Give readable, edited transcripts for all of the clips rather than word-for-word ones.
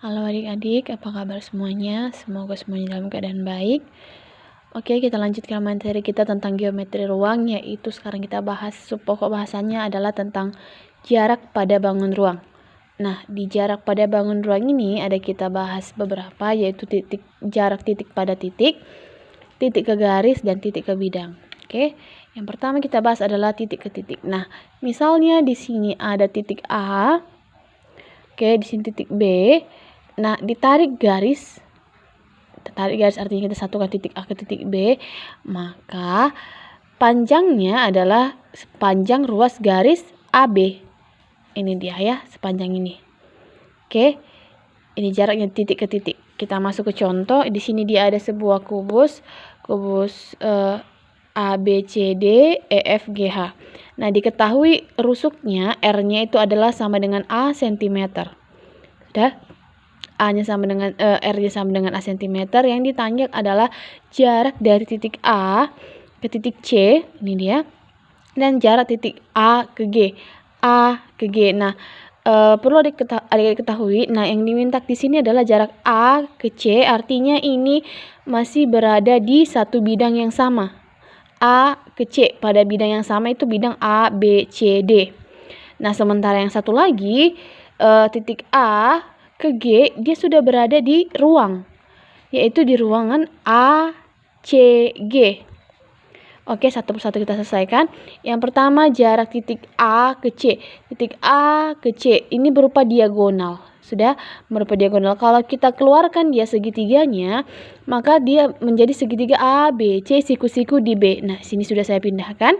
Halo adik-adik, apa kabar semuanya? Semoga semuanya dalam keadaan baik. Oke, kita lanjutkan materi kita tentang geometri ruang, yaitu sekarang kita bahas pokok bahasannya adalah tentang jarak pada bangun ruang. Nah, di jarak pada bangun ruang ini ada kita bahas beberapa, yaitu jarak titik pada titik ke garis, dan titik ke bidang. Oke, yang pertama kita bahas adalah titik ke titik. Nah, misalnya di sini ada titik A, oke, di sini titik B. Nah, ditarik garis artinya kita satukan titik A ke titik B, maka panjangnya adalah sepanjang ruas garis AB. Ini dia ya, sepanjang ini. Oke, ini jaraknya titik ke titik. Kita masuk ke contoh. Di sini dia ada sebuah kubus A, B, C, D, E, F, G, H. Nah, diketahui rusuknya R-nya itu adalah sama dengan A cm. Sudah? A-nya sama dengan R-nya sama dengan A cm. Yang ditanjak adalah jarak dari titik A ke titik C, ini dia, dan jarak titik A ke G. Nah, perlu diketahui, nah yang diminta di sini adalah jarak A ke C, artinya ini masih berada di satu bidang yang sama. A ke C pada bidang yang sama itu bidang A, B, C, D. Nah, sementara yang satu lagi titik A ke G, dia sudah berada di ruang, yaitu di ruangan A, C, G. Oke, satu persatu kita selesaikan. Yang pertama, jarak titik A ke C. Titik A ke C ini berupa diagonal. Sudah berupa diagonal. Kalau kita keluarkan dia segitiganya, maka dia menjadi segitiga A, B, C, siku-siku di B. Nah, sini sudah saya pindahkan.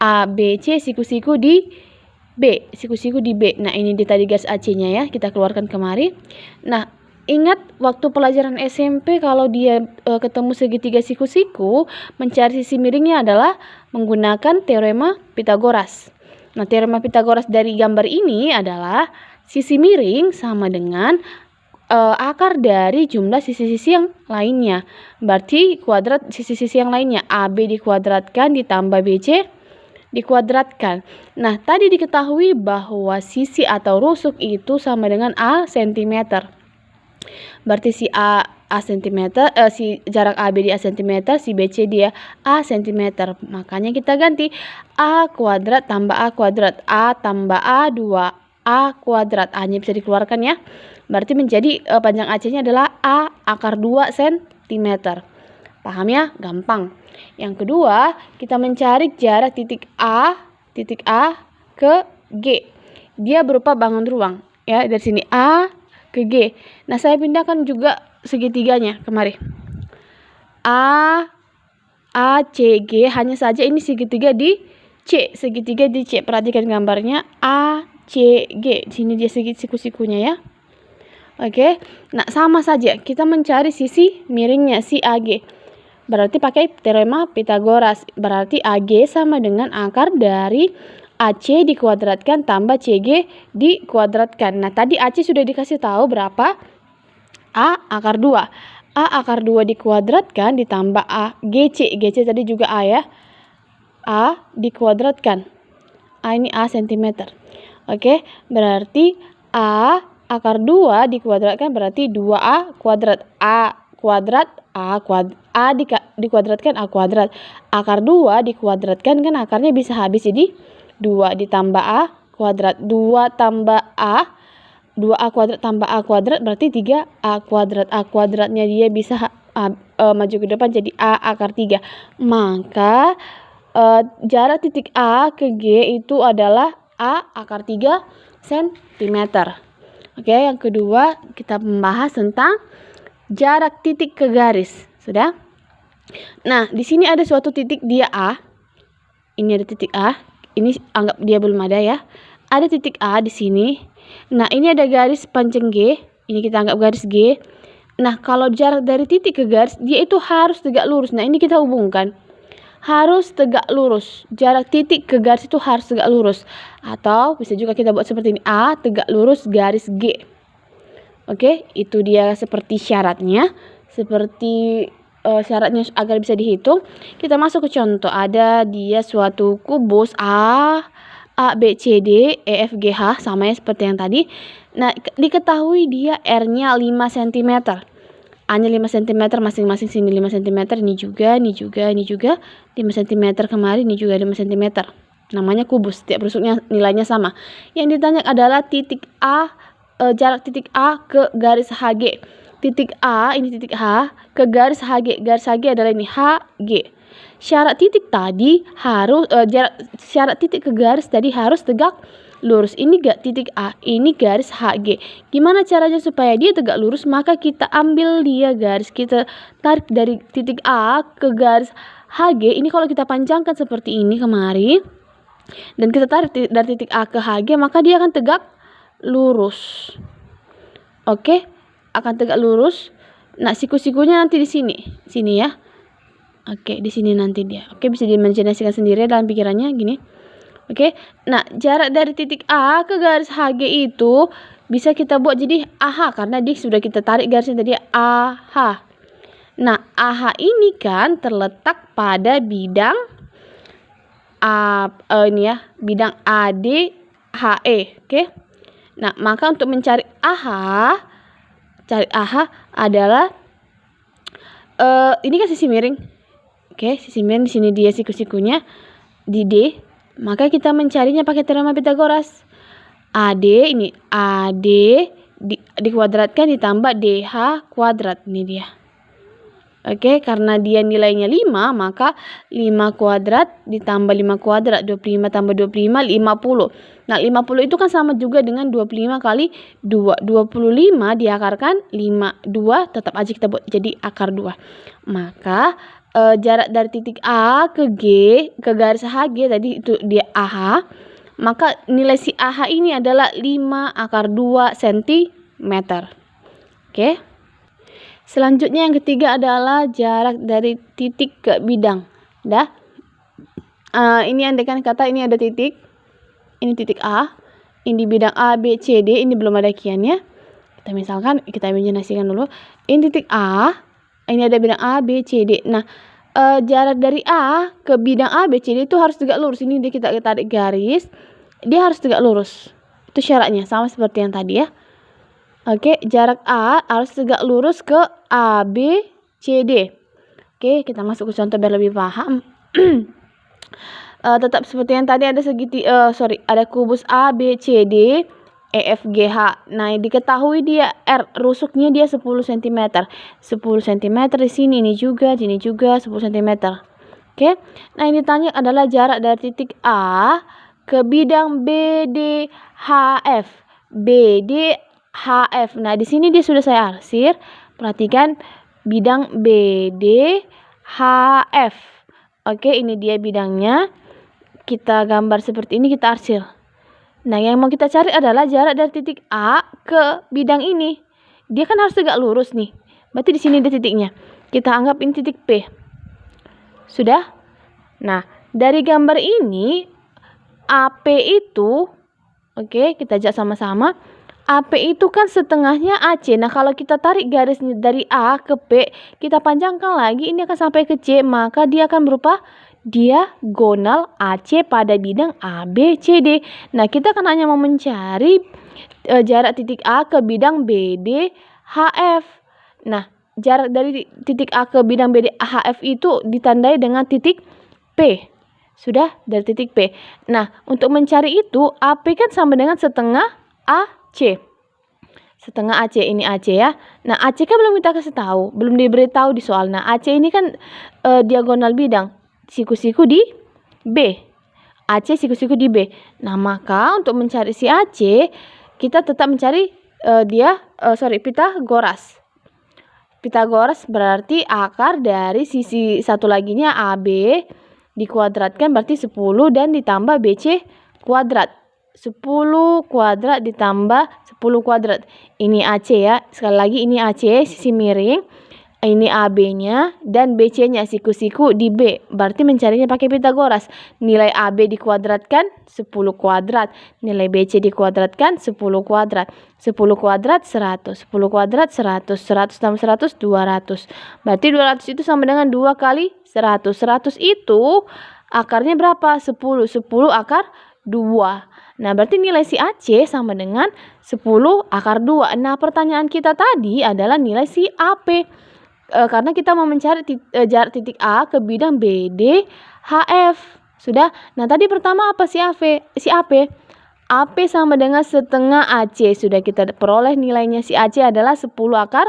A, B, C, siku-siku di B, siku-siku di B. Nah, ini di tadi garis AC-nya ya, kita keluarkan kemari. Nah, ingat waktu pelajaran SMP kalau dia ketemu segitiga siku-siku, mencari sisi miringnya adalah menggunakan teorema Pitagoras. Nah, teorema Pitagoras dari gambar ini adalah sisi miring sama dengan akar dari jumlah sisi-sisi yang lainnya. Berarti kuadrat sisi-sisi yang lainnya, AB dikuadratkan ditambah BC dikuadratkan. Nah, tadi diketahui bahwa sisi atau rusuk itu sama dengan A cm. Berarti si A cm, si jarak AB di A cm, si BC dia A cm. Makanya kita ganti A kuadrat tambah A kuadrat. A tambah A 2A kuadrat. A-nya bisa dikeluarkan ya. Berarti menjadi panjang AC-nya adalah A akar 2 cm. Paham ya? Gampang. Yang kedua, kita mencari jarak titik A ke G. Dia berupa bangun ruang. Ya, dari sini A ke G. Nah, saya pindahkan juga segitiganya kemari. A, C, G. Hanya saja ini segitiga di C. Segitiga di C. Perhatikan gambarnya. A, C, G. Di sini dia siku-sikunya ya. Oke. Nah, sama saja. Kita mencari sisi miringnya, si AG. Berarti pakai teorema Pitagoras. Berarti AG sama dengan akar dari AC dikuadratkan tambah CG dikuadratkan. Nah, tadi AC sudah dikasih tahu berapa? A akar 2. A akar 2 dikuadratkan ditambah A GC. GC tadi juga A ya. A dikuadratkan. A ini A cm. Oke, berarti A akar 2 dikuadratkan berarti 2A kuadrat. A kuadrat dikuadratkan A kuadrat. Akar 2 dikuadratkan kan akarnya bisa habis jadi 2 ditambah A kuadrat. 2 tambah A, 2A kuadrat tambah A kuadrat berarti 3A kuadrat. A kuadratnya dia bisa maju ke depan jadi A akar 3. Maka jarak titik A ke G itu adalah A akar 3 cm. Oke, yang kedua kita membahas tentang jarak titik ke garis. Sudah? Nah, di sini ada suatu titik dia A. Ini ada titik A. Ini anggap dia belum ada ya. Ada titik A di sini. Nah, ini ada garis panjang G. Ini kita anggap garis G. Nah, kalau jarak dari titik ke garis, dia itu harus tegak lurus. Nah, ini kita hubungkan. Harus tegak lurus. Jarak titik ke garis itu harus tegak lurus. Atau bisa juga kita buat seperti ini. A tegak lurus garis G. Oke, itu dia seperti syaratnya. Seperti syaratnya agar bisa dihitung. Kita masuk ke contoh. Ada dia suatu kubus A, A, B, C, D, E, F, G, H, sama ya seperti yang tadi. Nah, diketahui dia R-nya 5 cm. A-nya 5 cm, masing-masing sini 5 cm, ini juga, ini juga, ini juga 5 cm, kemarin ini juga 5 cm. Namanya kubus, setiap rusuknya nilainya sama. Yang ditanya adalah titik A, jarak titik A ke garis HG. Titik A, ini titik H, ke garis HG. Garis HG adalah ini, HG. Syarat titik tadi harus, syarat titik ke garis tadi harus tegak lurus. Ini gak titik A, ini garis HG. Gimana caranya supaya dia tegak lurus? Maka kita ambil dia garis, kita tarik dari titik A ke garis HG. Ini kalau kita panjangkan seperti ini kemarin, dan kita tarik dari titik A ke HG, maka dia akan tegak lurus. Oke, akan tegak lurus. Nah, siku-sikunya nanti di sini ya. Oke, di sini nanti dia. Oke, bisa diimajinasikan sendiri dalam pikirannya gini. Oke, nah jarak dari titik A ke garis HG itu bisa kita buat jadi AH, karena dia sudah kita tarik garisnya tadi AH. Nah, AH ini kan terletak pada bidang ini ya, bidang ADHE. Oke. Nah, maka untuk mencari AH, adalah ini kan sisi miring. Oke, sisi miring di sini dia siku-sikunya di D. Maka kita mencarinya pakai teorema Pythagoras. AD ini AD dikuadratkan ditambah DH kuadrat, ini dia. Oke, karena dia nilainya 5, maka 5 kuadrat ditambah 5 kuadrat, 25 tambah 25, 50. Nah, 50 itu kan sama juga dengan 25 kali 2. 25 diakarkan 5, 2, tetap aja kita buat jadi akar 2. Maka jarak dari titik A ke G, ke garis HG tadi itu dia AH. Maka nilai si AH ini adalah 5 akar 2 cm. Oke. Selanjutnya yang ketiga adalah jarak dari titik ke bidang. Dah. Ini andaikan kata ini ada titik. Ini titik A. Ini bidang A, B, C, D. Ini belum ada kiannya. Kita misalkan, kita imajinasikan dulu. Ini titik A. Ini ada bidang A, B, C, D. Nah, jarak dari A ke bidang A, B, C, D itu harus tegak lurus. Ini kita tarik garis. Dia harus tegak lurus. Itu syaratnya. Sama seperti yang tadi ya. Oke, jarak A harus tegak lurus ke A, B, C, D. Oke, kita masuk ke contoh biar lebih paham. Tetap seperti yang tadi ada ada kubus A, B, C, D, E, F, G, H. Nah, diketahui dia R, rusuknya dia 10 cm. 10 cm di sini, ini juga 10 cm. Oke. Nah, ini tanya adalah jarak dari titik A ke bidang BDHF. BDHF. Nah, di sini dia sudah saya arsir. Perhatikan bidang BDHF. Oke, ini dia bidangnya. Kita gambar seperti ini, kita arsir. Nah, yang mau kita cari adalah jarak dari titik A ke bidang ini. Dia kan harus tegak lurus nih. Berarti di sini ada titiknya. Kita anggap ini titik P. Sudah? Nah, dari gambar ini AP itu, oke, kita lihat sama-sama. AP itu kan setengahnya AC. Nah, kalau kita tarik garisnya dari A ke P, kita panjangkan lagi, ini akan sampai ke C, maka dia akan berupa diagonal AC pada bidang A, B, C, D. Nah, kita kan hanya mau mencari jarak titik A ke bidang BD, HF. Nah, jarak dari titik A ke bidang BD, HF itu ditandai dengan titik P. Sudah, dari titik P. Nah, untuk mencari itu, AP kan sama dengan setengah AC. Setengah AC, ini AC ya. Nah, AC kan belum kita kasih tahu, belum diberitahu di soal. Nah, AC ini kan diagonal bidang. Siku-siku di B. AC siku-siku di B. Nah, maka untuk mencari si AC, kita tetap mencari Pythagoras. Pythagoras berarti akar dari sisi satu laginya AB dikuadratkan berarti 10 dan ditambah BC kuadrat. 10 kuadrat ditambah 10 kuadrat. Ini AC ya. Sekali lagi ini AC sisi miring. Ini AB-nya dan BC-nya siku-siku di B. Berarti mencarinya pakai Pythagoras. Nilai AB dikuadratkan 10 kuadrat. Nilai BC dikuadratkan 10 kuadrat. 10 kuadrat 100. 10 kuadrat 100. 100 tambah 100 200. Berarti 200 itu sama dengan 2 kali 100. 100 itu akarnya berapa? 10. 10 akar 2. Nah, berarti nilai si AC sama dengan 10 akar 2. Nah, pertanyaan kita tadi adalah nilai si AP. Karena kita mau mencari jarak titik A ke bidang BD HF. Sudah? Nah, tadi pertama apa si AP? AP sama dengan setengah AC. Sudah kita peroleh nilainya si AC adalah 10 akar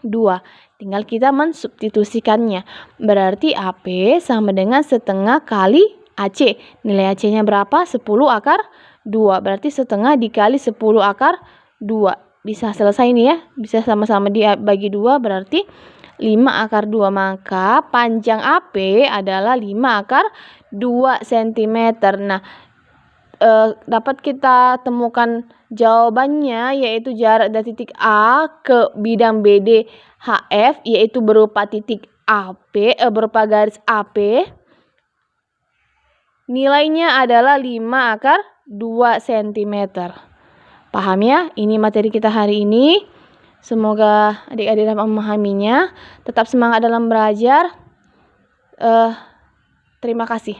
2. Tinggal kita mensubstitusikannya. Berarti AP sama dengan setengah kali AC. Nilai AC-nya berapa? 10 akar 2. Berarti setengah dikali 10 akar 2. Bisa selesai nih ya. Bisa sama-sama dibagi 2 berarti 5 akar 2. Maka panjang AP adalah 5 akar 2 cm. Nah, dapat kita temukan jawabannya yaitu jarak dari titik A ke bidang BD HF yaitu berupa titik AP berupa garis AP. Nilainya adalah 5 akar 2 cm. Paham ya? Ini materi kita hari ini. Semoga adik-adik dapat memahaminya. Tetap semangat dalam belajar. Terima kasih.